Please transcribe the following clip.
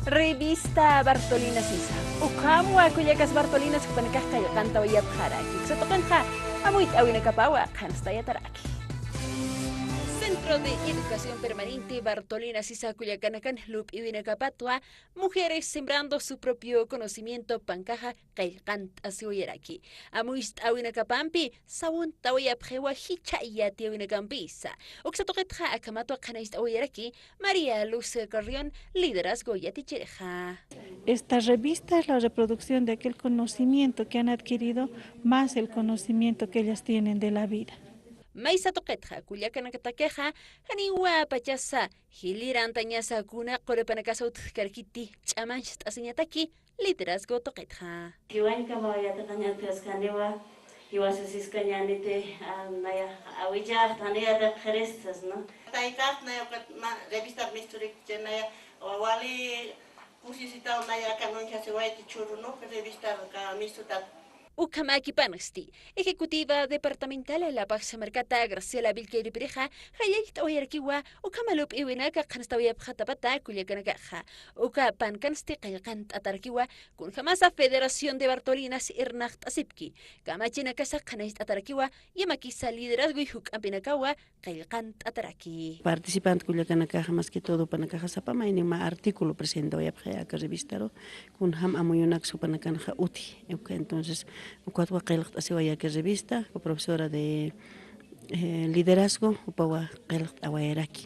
Revista Bartolina Sisa. Ukamwa kuyakas Bartolinas kupanakaka yakanta wayat haraki. Sa tokanha, amuit awina kapawa, kanstaya taraki. Centro de Educación Permanente Bartolina Sisa Cuyacanacan Lup y Winacapatwa, mujeres sembrando su propio conocimiento pancaja Kailkant Asiuyeraki. Amuist Awinacapampi, Sawun Tawayapjewa Hicha Yati Winacambisa. Oxatoquetja Akamato Kanaist Awieraki, María Luz Carrión, liderazgo Yaticheja. Esta revista es la reproducción de aquel conocimiento que han adquirido, más el conocimiento que ellas tienen de la vida. Maisa toquetja, Culiacanacataqueja, Haniwa Pachasa, Hiliran Tañasa Cuna, Corepanacasot, Carquiti, Chamanch, Asiñataki, liderazgo toquetja. Iwan kamaya takanya kaskanewa, iwasis kañanete, naya, awija, tanea de Jerestas, no? Taikat na revista misturik naya, wali pusisita naya kanon chasewai tichuru no, revista mistutat. Ukamaki Panasti, ejecutiva departamental de la Paz Mercata Graciela Vilqueiri Pereja, Hayait Oyarkiwa, Ukamalup Iwinaka Kanstawia Pjatapata, Culiacanagaja, Uka Pankansti Kailkant Atarkiwa, con Jamasa Federación de Bartolinas Irnacht Asipki, Kamachina Casa Kanist Atarkiwa, Yamakisa Liderazgo y Hukampinakawa, Kailkant Ataraki. Participante Culiacanagaja más que todo Panakaja Sapama, y ma artículo presente hoy a revistaro, con Ham Amoyonak Supanakanja Uti, entonces. Cuatro que revista, profesora de liderazgo, upawa aquí.